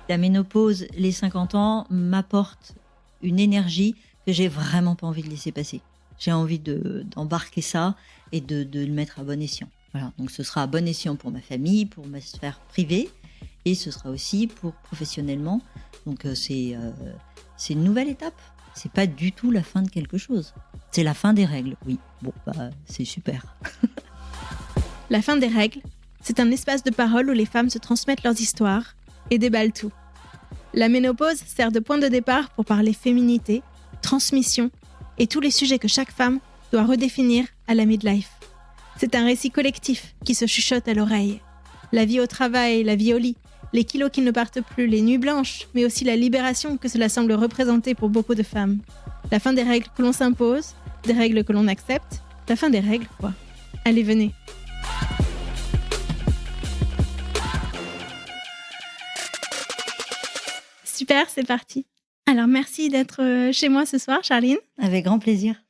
La ménopause, les 50 ans, m'apporte une énergie que j'ai vraiment pas envie de laisser passer. J'ai envie d'embarquer ça et de le mettre à bon escient. Voilà. Donc ce sera à bon escient pour ma famille, pour ma sphère privée, et ce sera aussi pour professionnellement. Donc c'est une nouvelle étape. C'est pas du tout la fin de quelque chose. C'est la fin des règles, oui. Bon, c'est super. La fin des règles, c'est un espace de parole où les femmes se transmettent leurs histoires et déballent tout. La ménopause sert de point de départ pour parler féminité, transmission et tous les sujets que chaque femme doit redéfinir à la midlife. C'est un récit collectif qui se chuchote à l'oreille. La vie au travail, la vie au lit, les kilos qui ne partent plus, les nuits blanches, mais aussi la libération que cela semble représenter pour beaucoup de femmes. La fin des règles que l'on s'impose, des règles que l'on accepte, la fin des règles, quoi. Allez, venez. Super, c'est parti. Alors, merci d'être chez moi ce soir, Charline. Avec grand plaisir.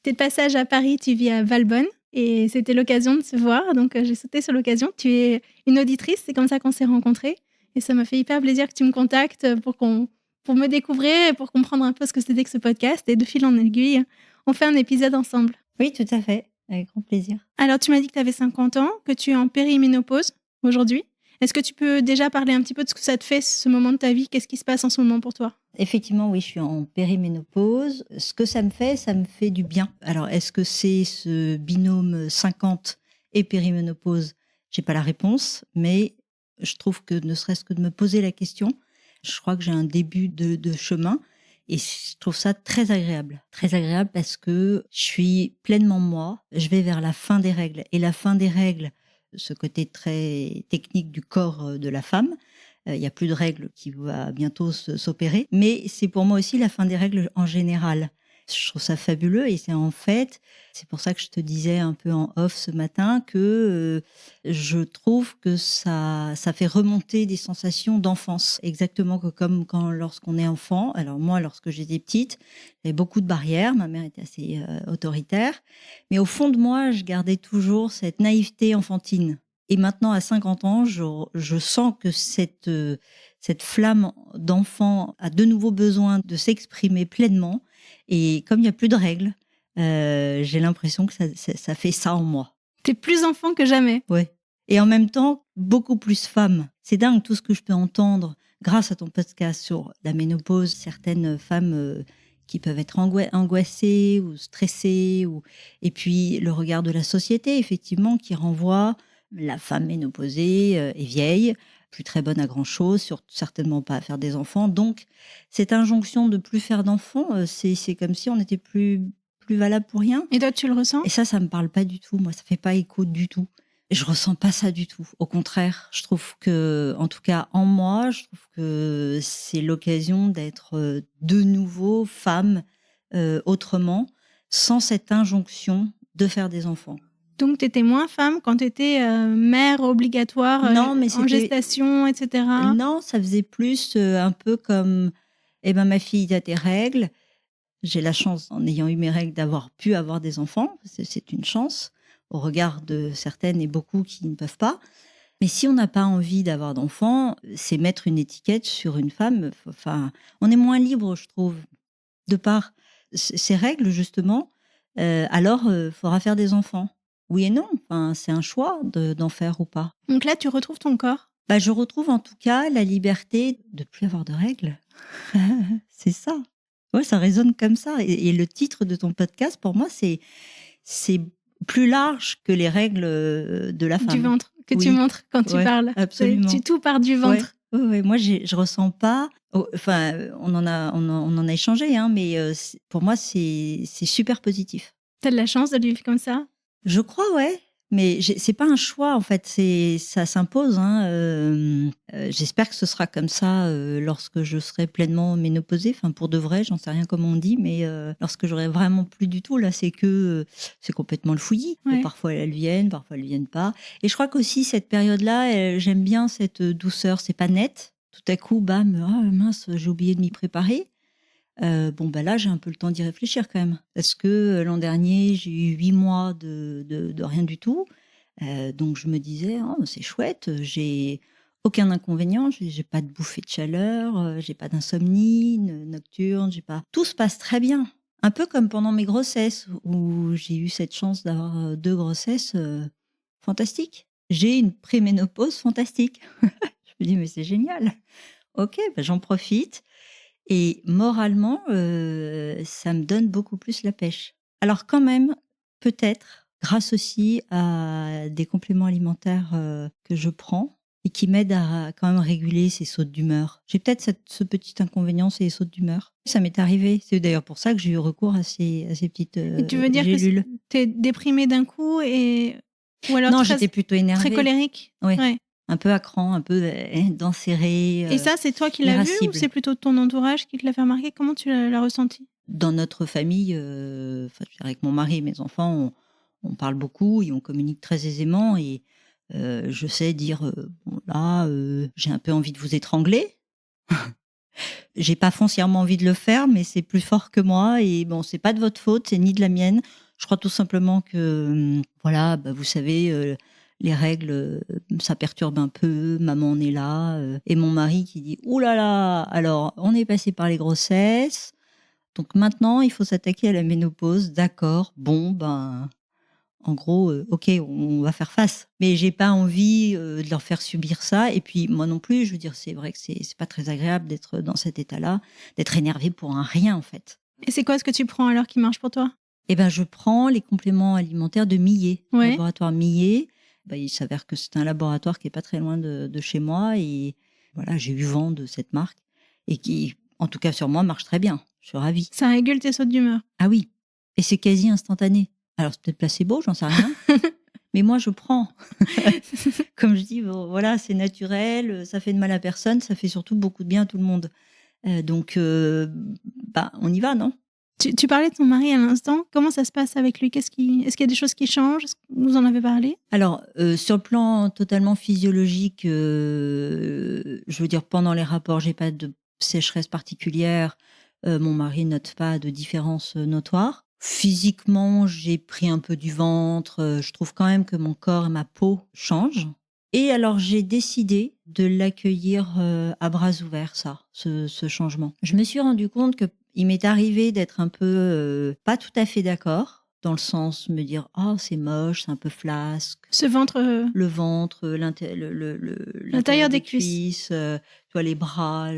T'es de passage à Paris, tu vis à Valbonne et c'était l'occasion de se voir, donc j'ai sauté sur l'occasion. Tu es une auditrice, c'est comme ça qu'on s'est rencontrés et ça m'a fait hyper plaisir que tu me contactes pour me découvrir, pour comprendre un peu ce que c'était que ce podcast et de fil en aiguille, on fait un épisode ensemble. Oui, tout à fait, avec grand plaisir. Alors, tu m'as dit que tu avais 50 ans, que tu es en périménopause aujourd'hui. Est-ce que tu peux déjà parler un petit peu de ce que ça te fait, ce moment de ta vie? Qu'est-ce qui se passe en ce moment pour toi? Effectivement, oui, je suis en périménopause. Ce que ça me fait du bien. Alors, est-ce que c'est ce binôme 50 et périménopause? J'ai pas la réponse, mais je trouve que ne serait-ce que de me poser la question, je crois que j'ai un début de chemin et je trouve ça très agréable. Très agréable parce que je suis pleinement moi. Je vais vers la fin des règles. Et la fin des règles, ce côté très technique du corps de la femme. Il n'y a plus de règles qui va bientôt s'opérer. Mais c'est pour moi aussi la fin des règles en général. Je trouve ça fabuleux et c'est pour ça que je te disais un peu en off ce matin que je trouve que ça fait remonter des sensations d'enfance. Exactement comme lorsqu'on est enfant. Alors moi, lorsque j'étais petite, il y avait beaucoup de barrières. Ma mère était assez autoritaire. Mais au fond de moi, je gardais toujours cette naïveté enfantine. Et maintenant, à 50 ans, je sens que cette flamme d'enfant a de nouveau besoin de s'exprimer pleinement. Et comme il n'y a plus de règles, j'ai l'impression que ça fait ça en moi. T'es plus enfant que jamais. Ouais. Et en même temps, beaucoup plus femme. C'est dingue tout ce que je peux entendre grâce à ton podcast sur la ménopause. Certaines femmes qui peuvent être angoissées ou stressées. Et puis le regard de la société, effectivement, qui renvoie la femme ménopausée est vieille, plus très bonne à grand-chose, certainement pas à faire des enfants. Donc, cette injonction de plus faire d'enfants, c'est comme si on n'était plus valable pour rien. Et toi, tu le ressens? Et ça me parle pas du tout. Moi, ça fait pas écho du tout. Je ressens pas ça du tout. Au contraire, je trouve que, en tout cas en moi, je trouve que c'est l'occasion d'être de nouveau femme autrement, sans cette injonction de faire des enfants. Donc, tu étais moins femme quand tu étais mère obligatoire, en gestation, etc. Non, ça faisait plus un peu comme ma fille, tu as tes règles. J'ai la chance, en ayant eu mes règles, d'avoir pu avoir des enfants. C'est une chance, au regard de certaines et beaucoup qui ne peuvent pas. Mais si on n'a pas envie d'avoir d'enfants, c'est mettre une étiquette sur une femme. Enfin, on est moins libre, je trouve, de par ces règles, justement. Alors, faudra faire des enfants. Oui et non, enfin, c'est un choix d'en faire ou pas. Donc là, tu retrouves ton corps? Je retrouve en tout cas la liberté de plus avoir de règles. C'est ça. Ouais, ça résonne comme ça. Et le titre de ton podcast, pour moi, c'est plus large que les règles de la femme. Du ventre, que tu montres quand tu parles. Absolument. Tout part du ventre. Ouais. Moi, je ressens pas... Enfin, on en a échangé, hein, mais pour moi, c'est super positif. T'as de la chance de le vivre comme ça? Je crois, ouais. Mais c'est pas un choix, en fait. Ça s'impose. Hein. J'espère que ce sera comme ça lorsque je serai pleinement ménopausée. Enfin, pour de vrai, j'en sais rien comment on dit, mais lorsque j'aurai vraiment plus du tout, là, c'est complètement le fouillis. Ouais. Parfois, elles viennent pas. Et je crois qu'aussi, cette période-là, j'aime bien cette douceur. C'est pas net. Tout à coup, bam, mince, j'ai oublié de m'y préparer. Là, j'ai un peu le temps d'y réfléchir quand même. Parce que l'an dernier, j'ai eu 8 mois de rien du tout. Donc je me disais: «Oh, c'est chouette, j'ai aucun inconvénient, j'ai pas de bouffée de chaleur, j'ai pas d'insomnie nocturne, j'ai pas tout se passe très bien». Un peu comme pendant mes grossesses où j'ai eu cette chance d'avoir, 2 grossesses, fantastiques. J'ai une préménopause fantastique. Je me dis: «Mais c'est génial. OK, j'en profite». Et moralement, ça me donne beaucoup plus la pêche. Alors quand même, peut-être, grâce aussi à des compléments alimentaires, que je prends et qui m'aident à quand même réguler ces sautes d'humeur. J'ai peut-être ce petit inconvénient, c'est les sautes d'humeur. Ça m'est arrivé. C'est d'ailleurs pour ça que j'ai eu recours à ces petites, Et tu veux dire que gélules. tu es déprimée d'un coup ou alors Non, très j'étais plutôt très énervée. colérique? Oui, Ouais. un peu à cran, un peu, dents serrées, Et ça, c'est toi qui l'as vu ou irascible. c'est plutôt ton entourage qui te l'a fait remarquer? Comment tu l'as ressenti? Dans notre famille, enfin, je veux dire avec mon mari et mes enfants, on parle beaucoup et on communique très aisément et je sais dire, «Bon là, j'ai un peu envie de vous étrangler». J'ai pas foncièrement envie de le faire, mais c'est plus fort que moi et bon, c'est pas de votre faute, c'est ni de la mienne. Je crois tout simplement que, voilà, vous savez, les règles, ça perturbe un peu, maman en est là, et mon mari qui dit: «Ouh là là, alors on est passé par les grossesses, donc maintenant, il faut s'attaquer à la ménopause. D'accord, bon, en gros, OK, on va faire face. Mais j'ai pas envie, de leur faire subir ça et puis moi non plus, je veux dire, c'est vrai que c'est pas très agréable d'être dans cet état-là, d'être énervé pour un rien, en fait. Et c'est quoi ce que tu prends alors qui marche pour toi? Et je prends les compléments alimentaires de Millet, Ouais. laboratoire Millet. Il s'avère que c'est un laboratoire qui est pas très loin de chez moi et voilà, j'ai eu vent de cette marque et qui, en tout cas sur moi, marche très bien. Je suis ravie. Ça régule tes sautes d'humeur. Ah oui, et c'est quasi instantané. Alors c'est peut-être placebo, j'en sais rien, mais moi je prends. Comme je dis, voilà, c'est naturel, ça fait de mal à personne, ça fait surtout beaucoup de bien à tout le monde. Donc on y va, non? Tu parlais de ton mari à l'instant. Comment ça se passe avec lui? Est-ce qu'il y a des choses qui changent? Est-ce que vous en avez parlé? Alors, sur le plan totalement physiologique, je veux dire pendant les rapports, j'ai pas de sécheresse particulière, mon mari note pas de différence, notoire. Physiquement, j'ai pris un peu du ventre, je trouve quand même que mon corps et ma peau changent et alors j'ai décidé de l'accueillir, à bras ouverts ce changement. Je me suis rendu compte qu'il m'est arrivé d'être un peu, pas tout à fait d'accord, dans le sens me dire: «Oh c'est moche, c'est un peu flasque». Ce ventre, Le ventre, l'intérieur l'intérieur des des cuisses. cuisses, tu vois les bras,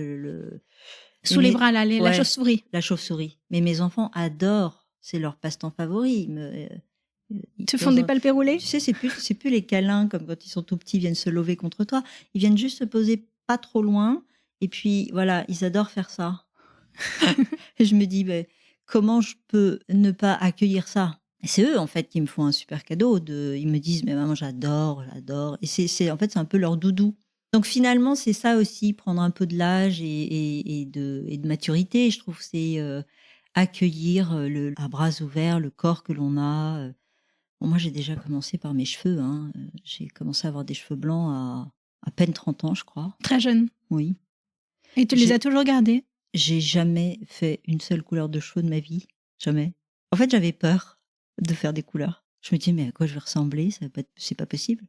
Sous les bras là, la ouais, chauve-souris. la chauve-souris. Mais mes enfants adorent, c'est leur passe-temps favori. Ils Te de font temps des en palpés tu sais, c'est plus les câlins comme quand ils sont tout petits, ils viennent se lever contre toi. Ils viennent juste se poser pas trop loin et puis voilà, ils adorent faire ça. Et je me dis: comment je peux ne pas accueillir ça?» Et c'est eux, en fait, qui me font un super cadeau ils me disent: «Mais maman, j'adore, j'adore» et c'est en fait, c'est un peu leur doudou. Donc finalement, c'est ça aussi, prendre un peu de l'âge et de maturité. Je trouve, c'est, accueillir, à bras ouverts le corps que l'on a. Bon, moi, j'ai déjà commencé par mes cheveux, hein, j'ai commencé à avoir des cheveux blancs à peine 30 ans, je crois. très jeunes. Oui. Et tu les J'ai as toujours gardés? j'ai jamais fait une seule couleur de cheveux de ma vie, jamais. En fait, j'avais peur de faire des couleurs. Je me dis: «Mais à quoi je vais ressembler? Ça va pas être c'est pas possible.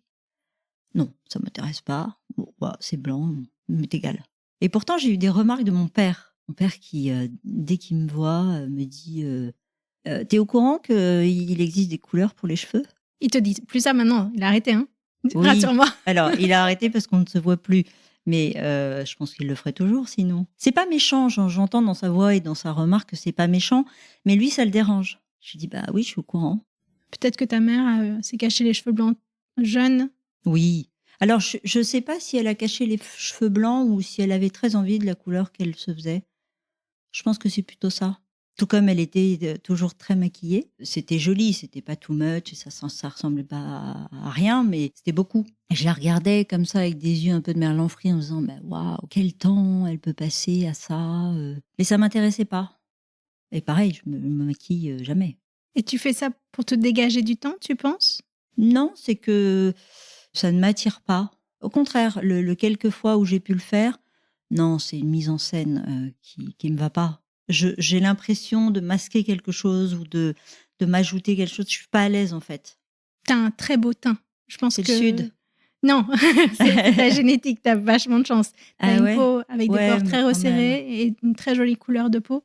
Non, ça m'intéresse pas. Bon, c'est blanc, m'est égal». Et pourtant, j'ai eu des remarques de mon père. Mon père qui, dès qu'il me voit, me dit, «Tu au courant qu'il existe des couleurs pour les cheveux?» Ils te disent plus ça maintenant, il a arrêté, hein? Oui, Rassure-moi. alors il a arrêté parce qu'on ne se voit plus, mais je pense qu'il le ferait toujours sinon. C'est pas méchant, j'entends dans sa voix et dans sa remarque que c'est pas méchant, mais lui ça le dérange. Je lui dis: «Bah oui, je suis au courant». Peut-être que ta mère, s'est caché les cheveux blancs jeune. Oui. Alors je sais pas si elle a caché les cheveux blancs ou si elle avait très envie de la couleur qu'elle se faisait. Je pense que c'est plutôt ça. Tout comme elle était, toujours très maquillée. C'était joli, c'était pas too much et ça ressemblait pas à rien, mais c'était beaucoup. Et je la regardais comme ça avec des yeux un peu de merlan-frit en me disant: «Mais waouh, quel temps elle peut passer à ça», mais ça m'intéressait pas. Et pareil, je me maquille, jamais. Et tu fais ça pour te dégager du temps, tu penses? Non, c'est que ça ne m'attire pas. Au contraire, le quelques fois où j'ai pu le faire, non, c'est une mise en scène, qui me va pas. J'ai l'impression de masquer quelque chose ou de m'ajouter quelque chose. Je suis pas à l'aise, en fait. T'as un très beau teint. Je pense C'est que... le sud. Non, c'est ta génétique, t'as vachement de chance. T'as Ah une ouais? peau avec des Ouais, pores mais très quand même. resserrés et une très jolie couleur de peau.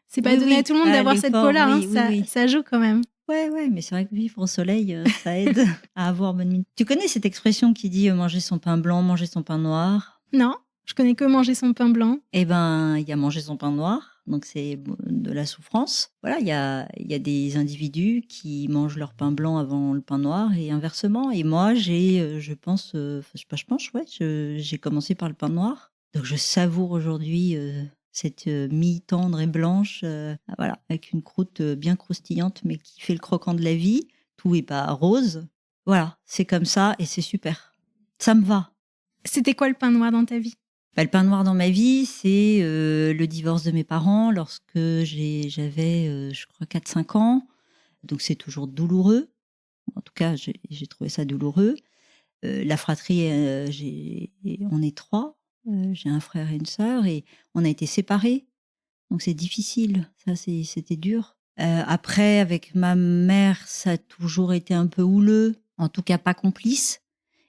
C'est pas Oui, donné à oui. tout le monde Ah, d'avoir les cette pores, peau-là, hein. oui, oui, oui. Ça joue quand même. Ouais, mais c'est vrai que vivre au soleil, ça aide à avoir bonne mine. Tu connais cette expression qui dit manger son pain blanc, manger son pain noir? Non, je connais que manger son pain blanc. Eh ben, il y a manger son pain noir, donc c'est de la souffrance. Voilà, il y a des individus qui mangent leur pain blanc avant le pain noir et inversement. Et moi, je pense, j'ai commencé par le pain noir. Donc je savoure aujourd'hui cette mie tendre et blanche, voilà, avec une croûte bien croustillante, mais qui fait le croquant de la vie. Tout est pas rose. Voilà, c'est comme ça et c'est super. Ça me va. C'était quoi le pain noir dans ta vie? Bah, le pain noir dans ma vie, c'est le divorce de mes parents lorsque j'avais, je crois, 4-5 ans. Donc c'est toujours douloureux. En tout cas, j'ai trouvé ça douloureux. La fratrie, on est 3. J'ai un frère et une sœur et on a été séparés. Donc c'est difficile. Ça, c'était dur. Après, avec ma mère, ça a toujours été un peu houleux. En tout cas, pas complice.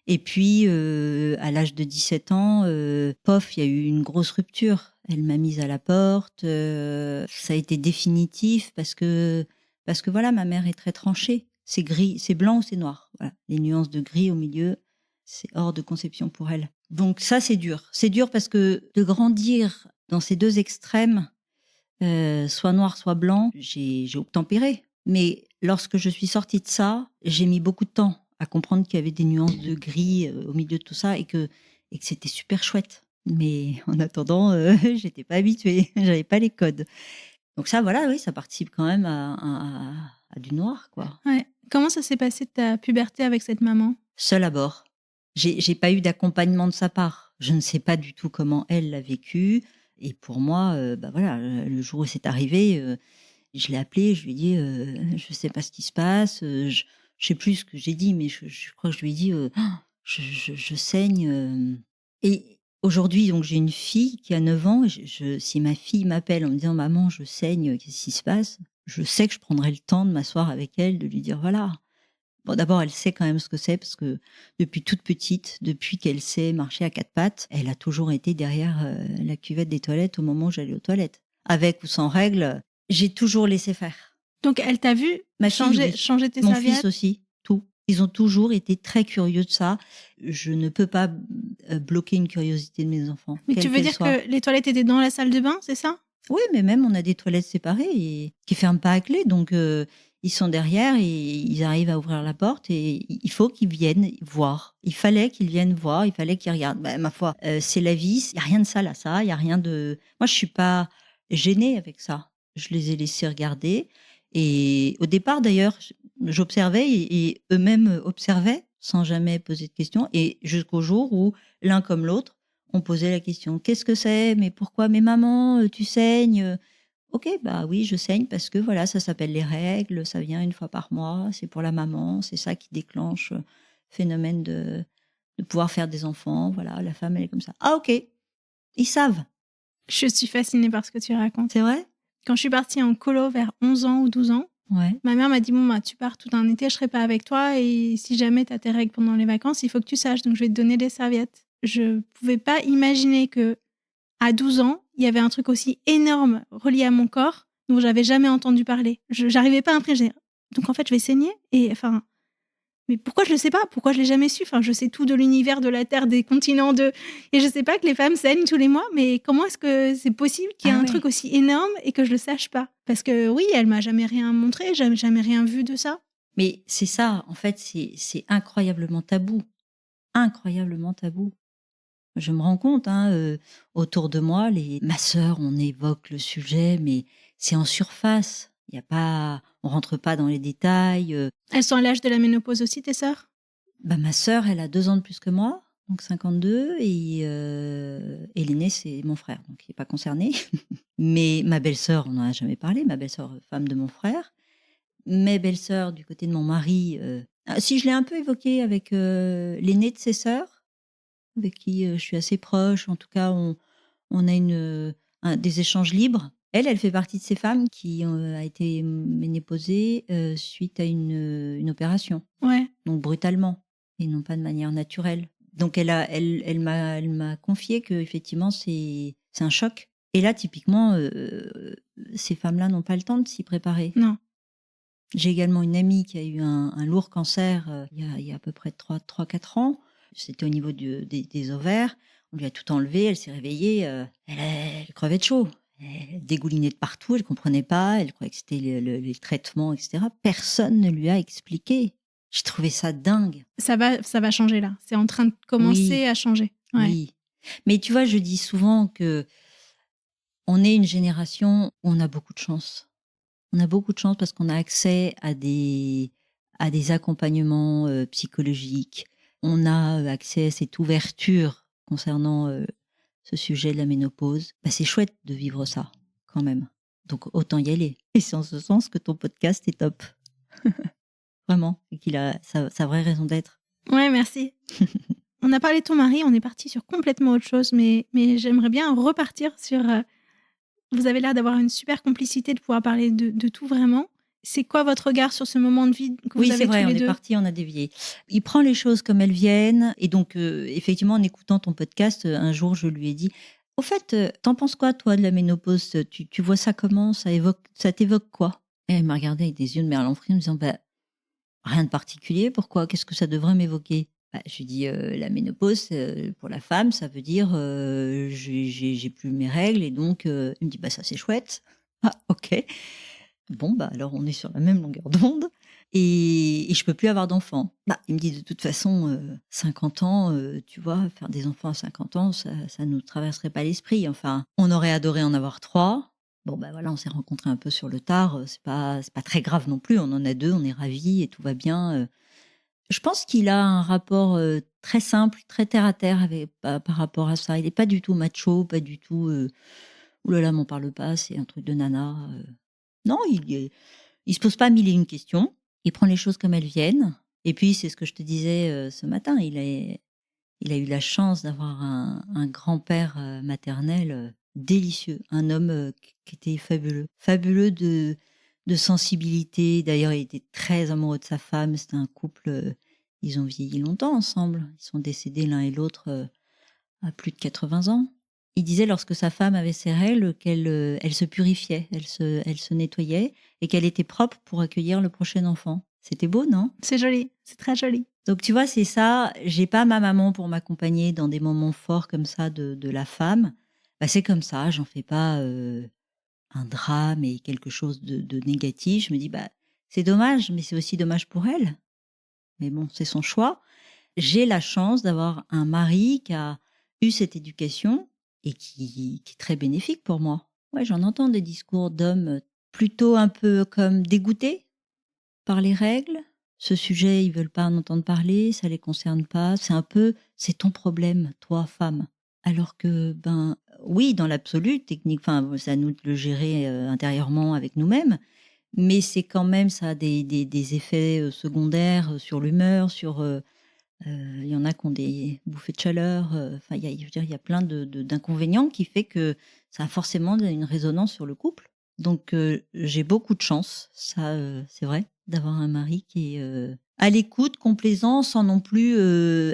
Et puis, à l'âge de 17 ans, pof, il y a eu une grosse rupture. Elle m'a mise à la porte. Ça a été définitif parce que voilà, ma mère est très tranchée. C'est gris, c'est blanc ou c'est noir. Voilà, les nuances de gris au milieu, c'est hors de conception pour elle. Donc ça, c'est dur. C'est dur parce que de grandir dans ces deux extrêmes, soit noir, soit blanc, j'ai obtempéré. Mais lorsque je suis sortie de ça, j'ai mis beaucoup de temps à comprendre qu'il y avait des nuances de gris au milieu de tout ça et que c'était super chouette. Mais en attendant, j'étais pas habituée, j'avais pas les codes. Donc ça, voilà, oui, ça participe quand même à du noir, quoi. Ouais. Comment ça s'est passé ta puberté avec cette maman? Seule à bord. J'ai pas eu d'accompagnement de sa part. Je ne sais pas du tout comment elle l'a vécu. Et pour moi, bah voilà, le jour où c'est arrivé, je l'ai appelée, je lui ai dit, je sais pas ce qui se passe, je sais plus ce que j'ai dit, mais je crois que je lui ai dit, je saigne. Et aujourd'hui, donc j'ai une fille qui a 9 ans. Si ma fille m'appelle en me disant maman, je saigne, qu'est-ce qui se passe? Je sais que je prendrai le temps de m'asseoir avec elle, de lui dire voilà. Bon, d'abord, elle sait quand même ce que c'est parce que depuis toute petite, depuis qu'elle sait marcher à 4 pattes, elle a toujours été derrière la cuvette des toilettes au moment où j'allais aux toilettes. Avec ou sans règles, j'ai toujours laissé faire. Donc elle t'a vu Ma fille, oui. changer tes Mon serviettes? fils aussi, tout. Ils ont toujours été très curieux de ça. Je ne peux pas bloquer une curiosité de mes enfants. Mais tu veux dire que les toilettes étaient dans la salle de bain, c'est ça? Oui, mais même on a des toilettes séparées et qui ferment pas à clé, donc ils sont derrière et ils arrivent à ouvrir la porte et il faut qu'ils viennent voir. Il fallait qu'ils viennent voir, il fallait qu'ils regardent. Bah, ma foi, c'est la vie, il y a rien de sale à ça, il y a rien de. Moi, je suis pas gênée avec ça. Je les ai laissés regarder et au départ, d'ailleurs, j'observais et eux-mêmes observaient sans jamais poser de questions et jusqu'au jour où l'un comme l'autre on posait la question: qu'est-ce que c'est? Mais pourquoi? Mais maman, tu saignes? Ok, bah oui, je saigne parce que voilà, ça s'appelle les règles, ça vient une fois par mois, c'est pour la maman, c'est ça qui déclenche le phénomène de pouvoir faire des enfants. Voilà, la femme, elle est comme ça. Ah ok, ils savent. Je suis fascinée par ce que tu racontes. C'est vrai? Quand je suis partie en colo vers 11 ans ou 12 ans, ouais. Ma mère m'a dit bon, bah, tu pars tout un été, je serai pas avec toi et si jamais tu as tes règles pendant les vacances, il faut que tu saches, donc je vais te donner des serviettes. Je pouvais pas imaginer que à 12 ans, il y avait un truc aussi énorme relié à mon corps dont j'avais jamais entendu parler. J'arrivais pas à imprimer. Donc en fait, je vais saigner et enfin. Mais pourquoi je le sais pas? Pourquoi je l'ai jamais su? Enfin, je sais tout de l'univers, de la Terre, des continents, et je sais pas que les femmes saignent tous les mois, mais comment est-ce que c'est possible qu'il y ait un truc aussi énorme et que je le sache pas? Parce que oui, elle m'a jamais rien montré, jamais rien vu de ça. Mais c'est ça, en fait, c'est incroyablement tabou. Incroyablement tabou. Je me rends compte, autour de moi, ma sœur, on évoque le sujet, mais c'est en surface. Il y a pas, on rentre pas dans les détails. Elles sont à l'âge de la ménopause aussi, tes sœurs? Bah, ma sœur, elle a 2 ans de plus que moi, donc 52, et l'aîné, c'est mon frère, donc il n'est pas concerné. Mais ma belle-sœur, on n'en a jamais parlé, ma belle-sœur, femme de mon frère. Mes belles-sœurs, du côté de mon mari, si je l'ai un peu évoqué avec l'aîné de ses sœurs, avec qui je suis assez proche. En tout cas, on a des échanges libres. Elle fait partie de ces femmes qui a été ménopausée suite à une opération, Ouais. donc brutalement, et non pas de manière naturelle. Donc elle m'a confié que effectivement c'est un choc. Et là, typiquement, ces femmes-là n'ont pas le temps de s'y préparer. Non. J'ai également une amie qui a eu un lourd cancer il y a à peu près 3-4 ans. C'était au niveau des ovaires. On lui a tout enlevé, elle s'est réveillée, elle crevait de chaud. Elle dégoulinait de partout, elle comprenait pas, elle croyait que c'était les traitements, etc. Personne ne lui a expliqué. J'ai trouvé ça dingue. Ça va changer là. C'est en train de commencer à changer. Ouais. Oui. Mais tu vois, je dis souvent que on est une génération où on a beaucoup de chance. On a beaucoup de chance parce qu'on a accès à des accompagnements psychologiques. On a accès à cette ouverture concernant ce sujet de la ménopause. Bah, c'est chouette de vivre ça, quand même. Donc, autant y aller. Et c'est en ce sens que ton podcast est top. Vraiment. Et qu'il a sa vraie raison d'être. Ouais, merci. On a parlé de ton mari, on est parti sur complètement autre chose, mais j'aimerais bien repartir sur... vous avez l'air d'avoir une super complicité, de pouvoir parler de tout vraiment. C'est quoi votre regard sur ce moment de vie que vous avez tous les deux ? Oui, c'est vrai, on est parti, on a dévié. Il prend les choses comme elles viennent. Et donc, effectivement, en écoutant ton podcast, un jour, je lui ai dit, au fait, t'en penses quoi, toi, de la ménopause ? Tu vois ça comment ? Ça t'évoque quoi ? Et elle m'a regardé avec des yeux de merlan frit en me disant, bah, rien de particulier, pourquoi ? Qu'est-ce que ça devrait m'évoquer ? Bah, je lui dis, la ménopause, pour la femme, ça veut dire j'ai plus mes règles. Et donc, il me dit, bah, ça, c'est chouette. Ah, ok. Bon, bah, alors, on est sur la même longueur d'onde. Et je peux plus avoir d'enfants. Bah, il me dit, de toute façon, 50 ans, tu vois, faire des enfants à 50 ans, ça nous traverserait pas l'esprit. Enfin, on aurait adoré en avoir 3. Bon, bah voilà, on s'est rencontrés un peu sur le tard. C'est pas très grave non plus. On en a 2, on est ravis et tout va bien. Je pense qu'il a un rapport très simple, très terre à terre par rapport à ça. Il n'est pas du tout macho, pas du tout. Ouh là là, m'en parle pas, c'est un truc de nana. Non, il se pose pas mille et une questions. Il prend les choses comme elles viennent. Et puis, c'est ce que je te disais ce matin. Il a eu la chance d'avoir un grand-père maternel délicieux, un homme qui était fabuleux, fabuleux de sensibilité. D'ailleurs, il était très amoureux de sa femme. C'était un couple. Ils ont vieilli longtemps ensemble. Ils sont décédés l'un et l'autre à plus de 80 ans. Il disait, lorsque sa femme avait ses règles, elle se purifiait, elle se nettoyait et qu'elle était propre pour accueillir le prochain enfant. C'était beau, non ? C'est joli, c'est très joli. Donc tu vois, c'est ça. J'ai pas ma maman pour m'accompagner dans des moments forts comme ça de la femme. Bah, c'est comme ça. J'en fais pas un drame et quelque chose de négatif. Je me dis, bah, c'est dommage, mais c'est aussi dommage pour elle. Mais bon, c'est son choix. J'ai la chance d'avoir un mari qui a eu cette éducation et qui est très bénéfique pour moi. Ouais, j'en entends des discours d'hommes plutôt un peu comme dégoûtés par les règles. Ce sujet, ils veulent pas en entendre parler, ça les concerne pas. C'est ton problème, toi, femme. Alors que, ben, oui, dans l'absolu, technique, enfin, c'est à nous de le gérer intérieurement avec nous-mêmes. Mais c'est quand même, ça a des effets secondaires sur l'humeur, sur... il y en a qui ont des bouffées de chaleur. Enfin, je veux dire, il y a plein d'inconvénients qui fait que ça a forcément une résonance sur le couple. Donc, j'ai beaucoup de chance, ça, c'est vrai, d'avoir un mari qui est à l'écoute, complaisant, sans non plus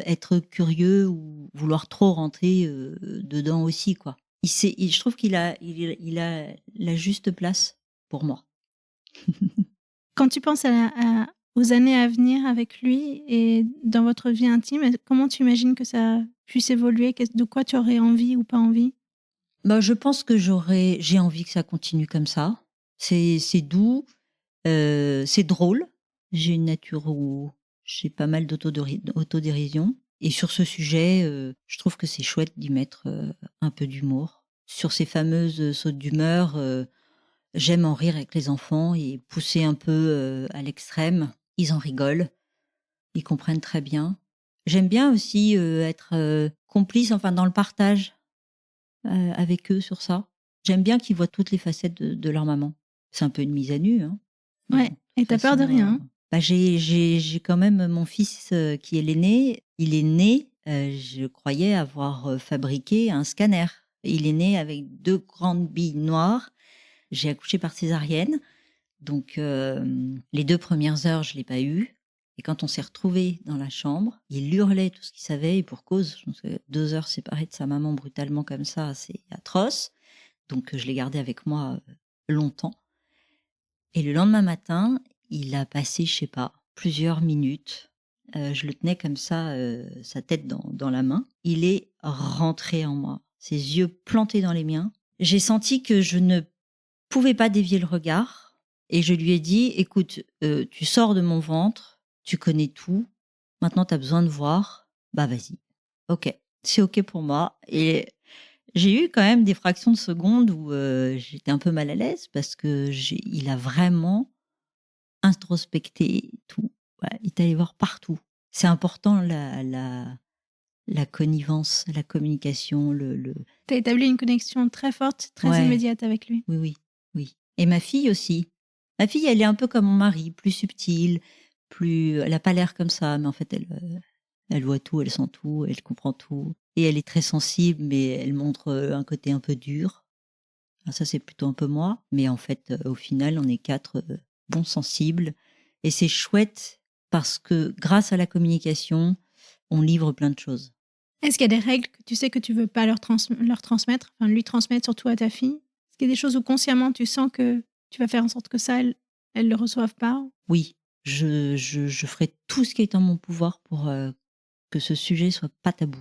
être curieux ou vouloir trop rentrer dedans aussi, quoi. Je trouve qu'il a la juste place pour moi. Quand tu penses aux années à venir avec lui et dans votre vie intime, comment tu imagines que ça puisse évoluer ? De quoi tu aurais envie ou pas envie ? Bah, je pense que j'ai envie que ça continue comme ça. C'est doux, c'est drôle. J'ai une nature où j'ai pas mal d'autodérision. Et sur ce sujet, je trouve que c'est chouette d'y mettre un peu d'humour. Sur ces fameuses sautes d'humeur, j'aime en rire avec les enfants et pousser un peu à l'extrême. Ils en rigolent, ils comprennent très bien. J'aime bien aussi être complice, enfin dans le partage avec eux sur ça. J'aime bien qu'ils voient toutes les facettes de leur maman. C'est un peu une mise à nu. Hein. Ouais, et t'as peur de rien. Bah, j'ai quand même mon fils qui est l'aîné. Il est né, je croyais avoir fabriqué un scanner. Il est né avec 2 grandes billes noires J'ai accouché par césarienne. Donc, les 2 premières heures, je l'ai pas eu. Et quand on s'est retrouvés dans la chambre, il hurlait tout ce qu'il savait et pour cause. Je pense que 2 heures séparées de sa maman brutalement comme ça, c'est atroce. Donc, je l'ai gardé avec moi, longtemps. Et le lendemain matin, il a passé, je sais pas, plusieurs minutes. Je le tenais comme ça, sa tête dans la main. Il est rentré en moi, ses yeux plantés dans les miens. J'ai senti que je ne pouvais pas dévier le regard et je lui ai dit: «Écoute, tu sors de mon ventre, tu connais tout, maintenant tu as besoin de voir, bah vas-y. OK, c'est OK pour moi» et j'ai eu quand même des fractions de secondes où, j'étais un peu mal à l'aise parce que il a vraiment introspecté tout. Ouais, il est allé voir partout. C'est important la connivence, la communication, le Tu as établi une connexion très forte, très ouais. immédiate avec lui. Oui, oui, oui. Et ma fille aussi. Ma fille, elle est un peu comme mon mari, plus subtile, plus elle a pas l'air comme ça, mais en fait, elle voit tout, elle sent tout, elle comprend tout et elle est très sensible, mais elle montre, un côté un peu dur. Ah ça, c'est plutôt un peu moi, mais en fait, au final, on est 4 bons sensibles et c'est chouette parce que grâce à la communication, on livre plein de choses. Est-ce qu'il y a des règles que tu sais que tu veux pas leur transmettre, enfin lui transmettre surtout à ta fille? Est-ce qu'il y a des choses où consciemment tu sens que tu vas faire en sorte que ça, elles le reçoivent pas? Oui, je ferai tout ce qui est en mon pouvoir pour, que ce sujet soit pas tabou.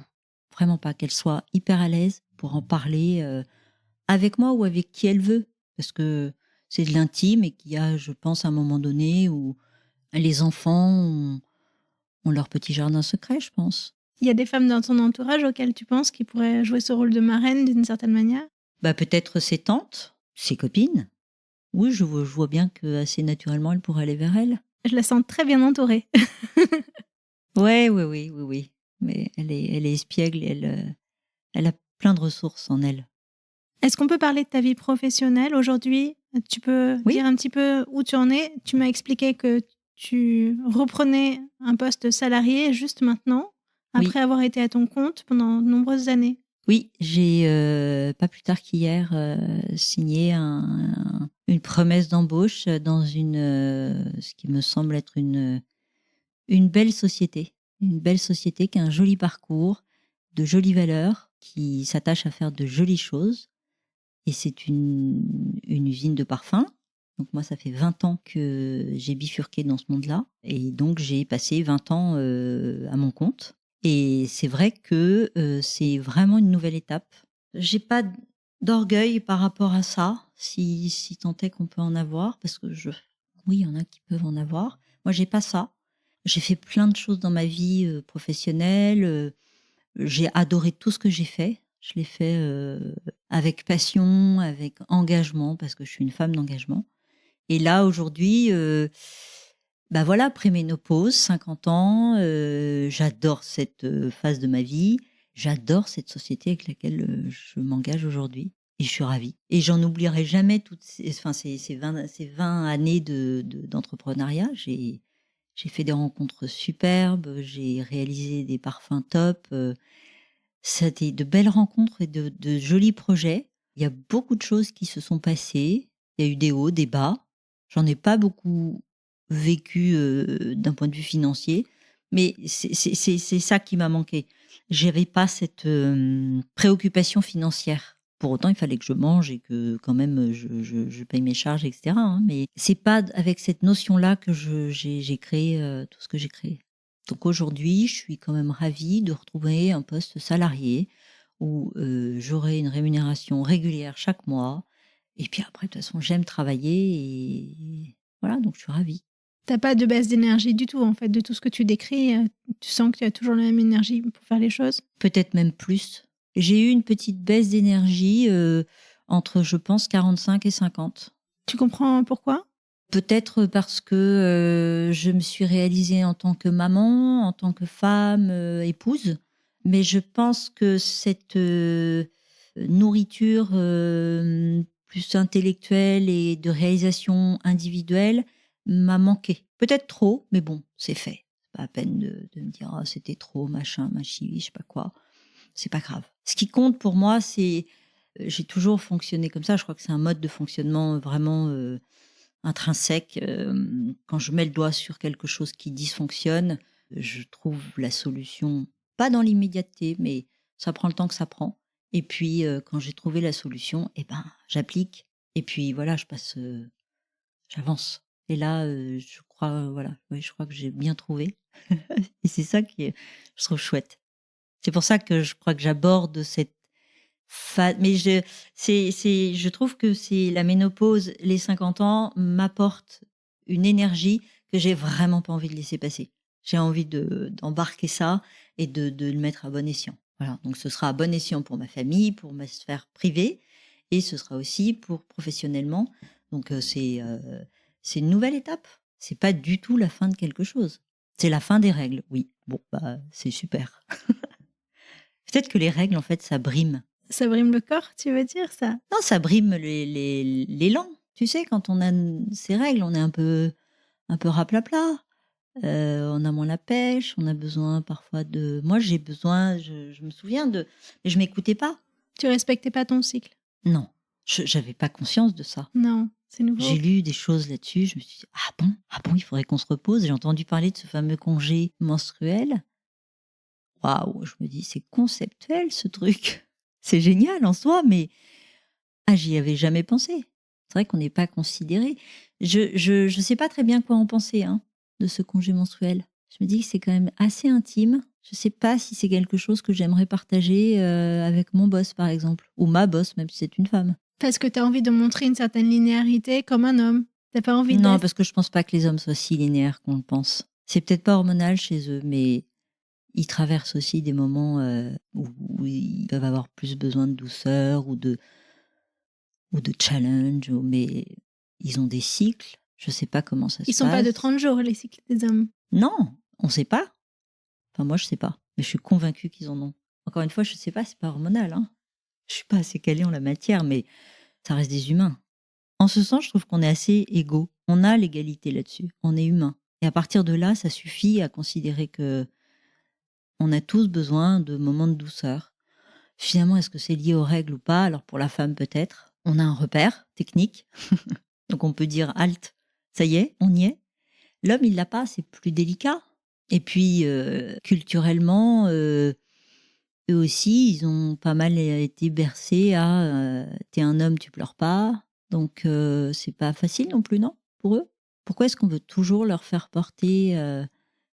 Vraiment pas, qu'elle soit hyper à l'aise pour en parler, avec moi ou avec qui elle veut. Parce que c'est de l'intime et qu'il y a, je pense, un moment donné où les enfants ont leur petit jardin secret, je pense. Il y a des femmes dans ton entourage auxquelles tu penses qui pourraient jouer ce rôle de marraine d'une certaine manière? Bah, peut-être ses tantes, ses copines. Oui, je vois bien qu'assez naturellement, elle pourrait aller vers elles. Je la sens très bien entourée. Ouais, oui, oui, oui, oui. Mais elle est espiègle et elle a plein de ressources en elle. Est-ce qu'on peut parler de ta vie professionnelle aujourd'hui? Tu peux Oui, dire un petit peu où tu en es? Tu m'as expliqué que tu reprenais un poste salarié juste maintenant, oui. après avoir été à ton compte pendant de nombreuses années. Oui, j'ai, pas plus tard qu'hier, signé une promesse d'embauche dans ce qui me semble être une belle société. Une belle société qui a un joli parcours, de jolies valeurs, qui s'attache à faire de jolies choses et c'est une usine de parfums. Donc moi, ça fait 20 ans que j'ai bifurqué dans ce monde-là et donc j'ai passé 20 ans, à mon compte et c'est vrai que, c'est vraiment une nouvelle étape. J'ai pas d'orgueil par rapport à ça, si tant est qu'on peut en avoir, parce que oui, il y en a qui peuvent en avoir. Moi, j'ai pas ça. J'ai fait plein de choses dans ma vie, professionnelle, j'ai adoré tout ce que j'ai fait. Je l'ai fait, avec passion, avec engagement, parce que je suis une femme d'engagement. Et là, aujourd'hui, bah, voilà, préménopause, 50 ans, j'adore cette, phase de ma vie. J'adore cette société avec laquelle, je m'engage aujourd'hui et je suis ravie. Et j'en oublierai jamais toutes ces 20 années d'entrepreneuriat. J'ai fait des rencontres superbes, j'ai réalisé des parfums top, c'était de belles rencontres et de jolis projets. Il y a beaucoup de choses qui se sont passées. Il y a eu des hauts, des bas. J'en ai pas beaucoup vécu, d'un point de vue financier, mais c'est ça qui m'a manqué. J'avais pas cette, préoccupation financière. Pour autant, il fallait que je mange et que quand même, je paye mes charges et cetera, hein, mais c'est pas avec cette notion-là que j'ai créé, tout ce que j'ai créé. Donc aujourd'hui, je suis quand même ravie de retrouver un poste salarié où, j'aurai une rémunération régulière chaque mois et puis après de toute façon j'aime travailler et voilà, donc je suis ravie. T'as pas de baisse d'énergie du tout, en fait, de tout ce que tu décris, tu sens que tu as toujours la même énergie pour faire les choses? Peut-être même plus. J'ai eu une petite baisse d'énergie, entre je pense 45 et 50. Tu comprends pourquoi? Peut-être parce que, je me suis réalisée en tant que maman, en tant que femme, épouse, mais je pense que cette, nourriture, plus intellectuelle et de réalisation individuelle m'a manqué. Peut-être trop, mais bon, c'est fait. C'est pas la peine de me dire: «Ah c'était trop, machin, machi, je sais pas quoi». C'est pas grave. Ce qui compte pour moi, c'est, j'ai toujours fonctionné comme ça. Je crois que c'est un mode de fonctionnement vraiment intrinsèque. Quand je mets le doigt sur quelque chose qui dysfonctionne, je trouve la solution, pas dans l'immédiateté, mais ça prend le temps que ça prend. Et puis, quand j'ai trouvé la solution, eh ben, j'applique. Et puis voilà, j'avance. Et là, je crois, voilà, oui, je crois que j'ai bien trouvé. Et c'est ça qui est, je trouve chouette. C'est pour ça que je crois que j'aborde cette mais je trouve que c'est la ménopause, les 50 ans m'apportent une énergie que j'ai vraiment pas envie de laisser passer. J'ai envie d'embarquer ça et de le mettre à bon escient. Voilà, donc ce sera à bon escient pour ma famille, pour ma sphère privée, et ce sera aussi pour professionnellement. Donc c'est une nouvelle étape. C'est pas du tout la fin de quelque chose. C'est la fin des règles, oui. Bon, bah c'est super. Peut-être que les règles, en fait, ça brime. Ça brime le corps, tu veux dire ça? Non, ça brime l'élan. Tu sais, quand on a ces règles, on est un peu raplapla. On a moins la pêche, on a besoin parfois de... Moi, j'ai besoin, je me souviens mais je m'écoutais pas. Tu respectais pas ton cycle? Non, j'avais pas conscience de ça. Non, c'est nouveau. J'ai lu des choses là-dessus, je me suis dit, ah bon, il faudrait qu'on se repose. J'ai entendu parler de ce fameux congé menstruel. Waouh, je me dis, c'est conceptuel ce truc. C'est génial en soi, mais j'y avais jamais pensé. C'est vrai qu'on n'est pas considéré. Je sais pas très bien quoi en penser de ce congé menstruel. Je me dis que c'est quand même assez intime. Je sais pas si c'est quelque chose que j'aimerais partager avec mon boss, par exemple, ou ma boss, même si c'est une femme. Parce que tu as envie de montrer une certaine linéarité comme un homme. T'as pas envie Non, parce que je pense pas que les hommes soient si linéaires qu'on le pense. C'est peut-être pas hormonal chez eux, mais ils traversent aussi des moments où ils peuvent avoir plus besoin de douceur ou de challenge, mais ils ont des cycles. Je sais pas comment ça se passe. Ils sont pas de 30 jours, les cycles des hommes. Non, on sait pas. Enfin, moi, je sais pas. Mais je suis convaincue qu'ils en ont. Encore une fois, je sais pas, c'est pas hormonal. Je suis pas assez calée en la matière, mais ça reste des humains. En ce sens, je trouve qu'on est assez égaux. On a l'égalité là-dessus. On est humain. Et à partir de là, ça suffit à considérer que on a tous besoin de moments de douceur. Finalement, est-ce que c'est lié aux règles ou pas? Alors pour la femme, peut-être. On a un repère technique. Donc on peut dire halte, ça y est, on y est. L'homme, il l'a pas, c'est plus délicat. Et puis, culturellement, eux aussi, ils ont pas mal été bercés à t'es un homme, tu pleures pas. Donc, c'est pas facile non plus, non, pour eux? Pourquoi est-ce qu'on veut toujours leur faire porter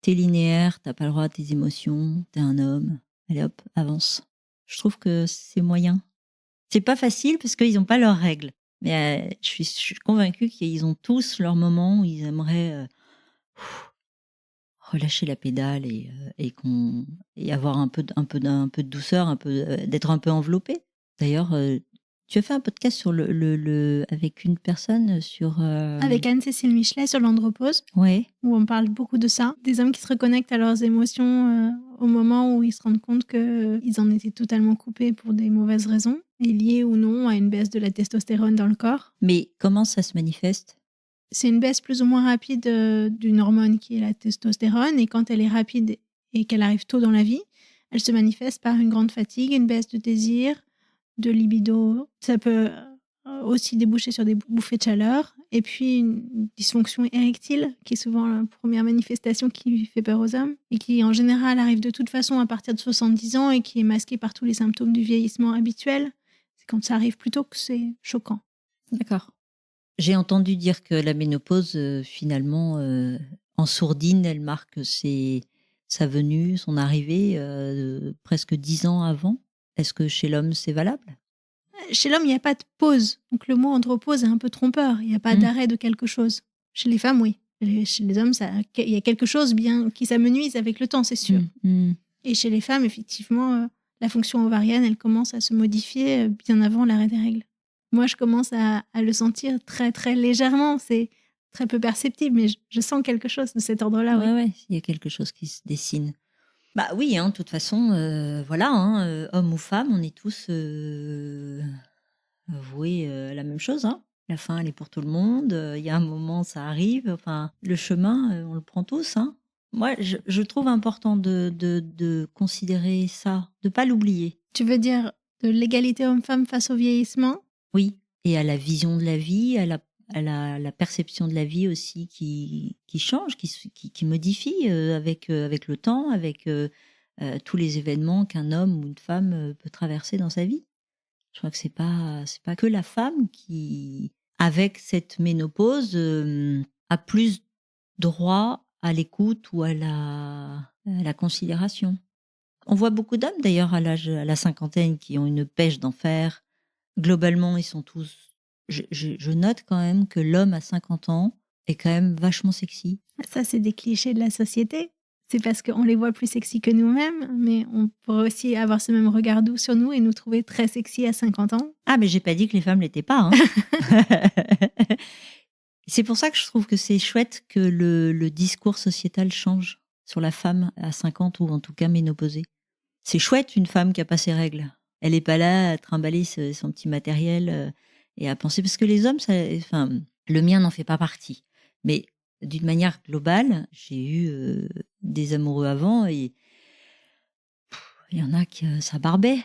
t'es linéaire, t'as pas le droit à tes émotions, t'es un homme, allez hop, avance. Je trouve que c'est moyen. C'est pas facile parce qu'ils n'ont pas leurs règles. Mais je suis convaincue qu'ils ont tous leurs moments où ils aimeraient relâcher la pédale et avoir un peu de douceur, d'être un peu enveloppé. D'ailleurs, tu as fait un podcast sur avec une personne sur... Avec Anne-Cécile Michelet sur l'andropause, ouais. Où on parle beaucoup de ça. Des hommes qui se reconnectent à leurs émotions au moment où ils se rendent compte qu'ils en étaient totalement coupés pour des mauvaises raisons, et liées ou non à une baisse de la testostérone dans le corps. Mais comment ça se manifeste? C'est une baisse plus ou moins rapide d'une hormone qui est la testostérone, et quand elle est rapide et qu'elle arrive tôt dans la vie, elle se manifeste par une grande fatigue, une baisse de désir, de libido. Ça peut aussi déboucher sur des bouffées de chaleur, et puis une dysfonction érectile, qui est souvent la première manifestation qui fait peur aux hommes, et qui en général arrive de toute façon à partir de 70 ans et qui est masquée par tous les symptômes du vieillissement habituel. C'est quand ça arrive plus tôt que c'est choquant. D'accord. J'ai entendu dire que la ménopause, finalement, en sourdine, elle marque sa venue, son arrivée, presque 10 ans avant. Est-ce que chez l'homme, c'est valable? Chez l'homme, il n'y a pas de pause. Donc le mot andropause est un peu trompeur. Il n'y a pas d'arrêt de quelque chose. Chez les femmes, oui. Chez les hommes, il y a quelque chose bien qui s'amenuise avec le temps, c'est sûr. Et chez les femmes, effectivement, la fonction ovarienne, elle commence à se modifier bien avant l'arrêt des règles. Moi, je commence à le sentir très, très légèrement. C'est très peu perceptible, mais je sens quelque chose de cet ordre-là. Ouais, il y a quelque chose qui se dessine. Bah oui, de toute façon, voilà, homme ou femme, on est tous voués à la même chose. La fin, elle est pour tout le monde. Il y a un moment, ça arrive. Enfin, le chemin, on le prend tous. Moi, je trouve important de considérer ça, de pas l'oublier. Tu veux dire de l'égalité homme-femme face au vieillissement. Oui, et à la vision de la vie, à la perception de la vie aussi qui change, qui modifie avec le temps, avec tous les événements qu'un homme ou une femme peut traverser dans sa vie. Je crois que c'est pas que la femme qui, avec cette ménopause, a plus droit à l'écoute ou à la considération. On voit beaucoup d'hommes d'ailleurs à la cinquantaine qui ont une pêche d'enfer. Globalement, ils sont tous. Je note quand même que l'homme à 50 ans est quand même vachement sexy. Ça, c'est des clichés de la société. C'est parce qu'on les voit plus sexy que nous-mêmes, mais on pourrait aussi avoir ce même regard doux sur nous et nous trouver très sexy à 50 ans. Ah, mais j'ai pas dit que les femmes l'étaient pas. Hein. C'est pour ça que je trouve que c'est chouette que le discours sociétal change sur la femme à 50 ou en tout cas ménopausée. C'est chouette une femme qui a pas ses règles. Elle est pas là à trimballer son petit matériel et à penser, parce que les hommes, le mien n'en fait pas partie. Mais d'une manière globale, j'ai eu des amoureux avant et il y en a qui ça barbait.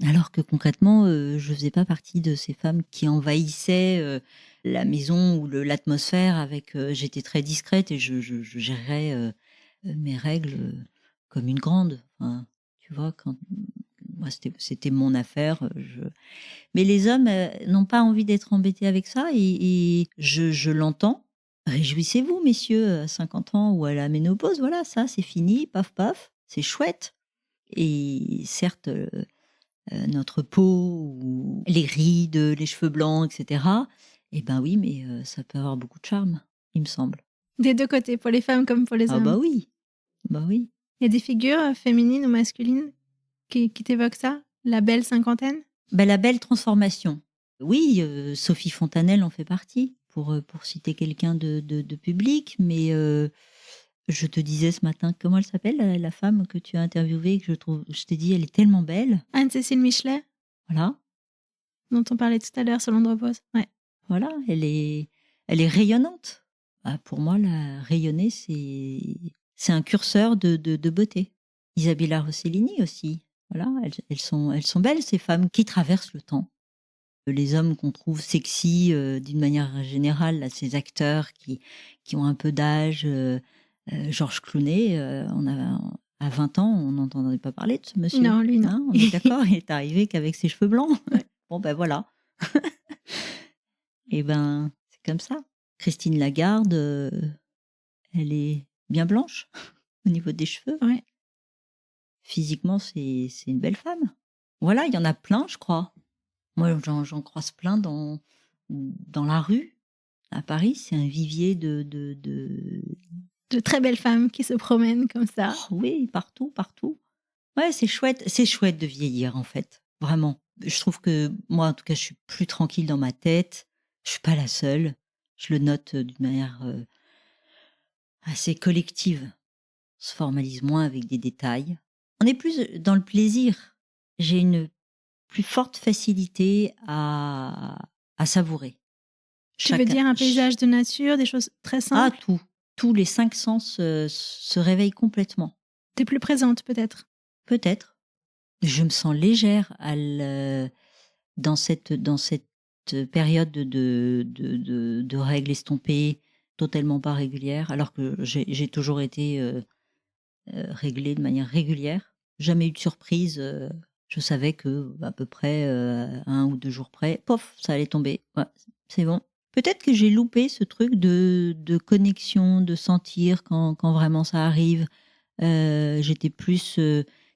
Alors que concrètement, je faisais pas partie de ces femmes qui envahissaient la maison ou l'atmosphère avec. J'étais très discrète et je gérais mes règles comme une grande. Enfin, tu vois, moi c'était mon affaire. Mais les hommes n'ont pas envie d'être embêtés avec ça et je l'entends. Réjouissez-vous, messieurs, à 50 ans ou à la ménopause. Voilà, ça c'est fini, paf paf, c'est chouette. Et certes. Notre peau, ou les rides, les cheveux blancs, etc. Eh ben oui, mais ça peut avoir beaucoup de charme, il me semble. Des deux côtés, pour les femmes comme pour les hommes. Ah bah oui, bah oui. Il y a des figures féminines ou masculines qui t'évoquent ça? La belle cinquantaine? La belle transformation. Oui, Sophie Fontanelle en fait partie, pour citer quelqu'un de public, mais je te disais ce matin, comment elle s'appelle, la femme que tu as interviewée, que je t'ai dit, elle est tellement belle. Anne-Cécile Michelet. Voilà. Dont on parlait tout à l'heure sur l'andropause. Ouais. Voilà, elle est rayonnante. Ah, pour moi, rayonner, c'est un curseur de beauté. Isabella Rossellini aussi. Voilà, elles sont belles, ces femmes qui traversent le temps. Les hommes qu'on trouve sexy d'une manière générale, là, ces acteurs qui ont un peu d'âge, Georges Clooney, à 20 ans, on n'entendait pas parler de ce monsieur. Non, lui, non. Hein, on est d'accord, il est arrivé qu'avec ses cheveux blancs. Ouais. Bon, ben voilà. Et ben, c'est comme ça. Christine Lagarde, elle est bien blanche au niveau des cheveux. Ouais. Physiquement, c'est une belle femme. Voilà, il y en a plein, je crois. Moi, j'en croise plein dans la rue. À Paris, c'est un vivier de très belles femmes qui se promènent comme ça. Oh, oui, partout, partout. Ouais, c'est chouette de vieillir, en fait. Vraiment. Je trouve que moi, en tout cas, je suis plus tranquille dans ma tête. Je suis pas la seule. Je le note d'une manière assez collective. On se formalise moins avec des détails. On est plus dans le plaisir. J'ai une plus forte facilité à savourer. Tu veux dire un paysage de nature, des choses très simples? Ah, tout. Tous les 5 sens se réveillent complètement. T'es plus présente, peut-être? Peut-être. Je me sens légère dans cette période de règles estompées, totalement pas régulières, alors que j'ai toujours été réglée de manière régulière. Jamais eu de surprise. Je savais que à peu près 1 ou 2 jours près, pof, ça allait tomber. Ouais, c'est bon. Peut-être que j'ai loupé ce truc de connexion, de sentir quand vraiment ça arrive. J'étais plus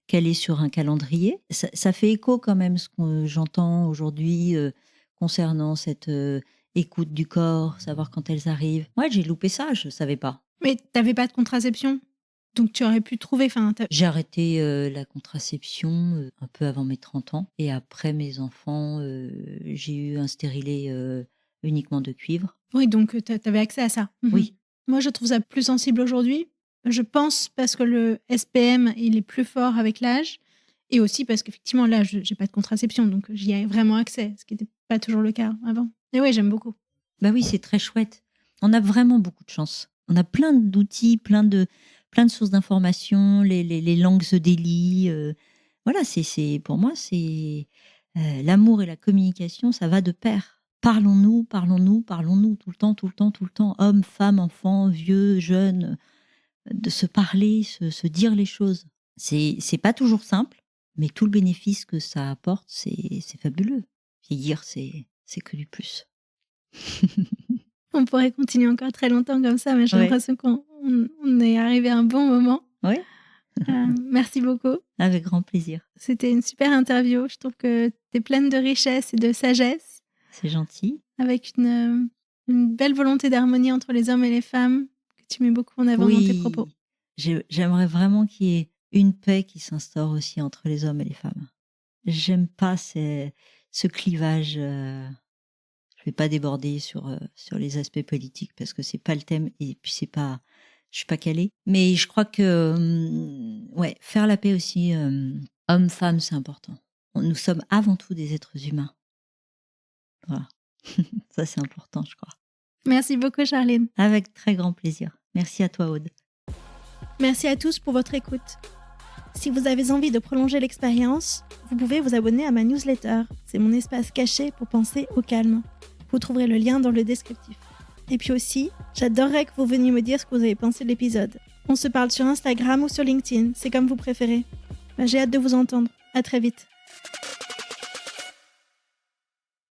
calée sur un calendrier. Ça fait écho quand même ce que j'entends aujourd'hui concernant cette écoute du corps, savoir quand elles arrivent. Ouais, j'ai loupé ça, je savais pas. Mais t'avais pas de contraception? Donc tu aurais pu trouver... J'ai arrêté la contraception un peu avant mes 30 ans. Et après mes enfants, j'ai eu un stérilet uniquement de cuivre. Oui, donc t'avais accès à ça. Oui. Moi, je trouve ça plus sensible aujourd'hui. Je pense parce que le SPM, il est plus fort avec l'âge. Et aussi parce qu'effectivement, là, j'ai pas de contraception. Donc j'y ai vraiment accès, ce qui n'était pas toujours le cas avant. Et oui, j'aime beaucoup. Bah oui, c'est très chouette. On a vraiment beaucoup de chance. On a plein d'outils, plein de sources d'informations, les langues se délient. voilà, pour moi, c'est l'amour et la communication, ça va de pair. Parlons-nous, parlons-nous, parlons-nous tout le temps, tout le temps, tout le temps. Hommes, femmes, enfants, vieux, jeunes, de se parler, se dire les choses. C'est pas toujours simple, mais tout le bénéfice que ça apporte, c'est fabuleux. Vieillir, c'est que du plus. On pourrait continuer encore très longtemps comme ça, mais j'ai l'impression qu'on est arrivé à un bon moment. Oui. Merci beaucoup. Avec grand plaisir. C'était une super interview. Je trouve que tu es pleine de richesse et de sagesse. C'est gentil. Avec une belle volonté d'harmonie entre les hommes et les femmes que tu mets beaucoup en avant dans tes propos. J'aimerais vraiment qu'il y ait une paix qui s'instaure aussi entre les hommes et les femmes. J'aime pas ce clivage. Je vais pas déborder sur les aspects politiques parce que c'est pas le thème et puis je suis pas calée. Mais je crois que faire la paix aussi, homme-femme, c'est important. Nous sommes avant tout des êtres humains. Voilà. Ça, c'est important, je crois. Merci beaucoup, Charline. Avec très grand plaisir. Merci à toi, Aude. Merci à tous pour votre écoute. Si vous avez envie de prolonger l'expérience, vous pouvez vous abonner à ma newsletter. C'est mon espace caché pour penser au calme. Vous trouverez le lien dans le descriptif. Et puis aussi, j'adorerais que vous veniez me dire ce que vous avez pensé de l'épisode. On se parle sur Instagram ou sur LinkedIn, c'est comme vous préférez. J'ai hâte de vous entendre. À très vite.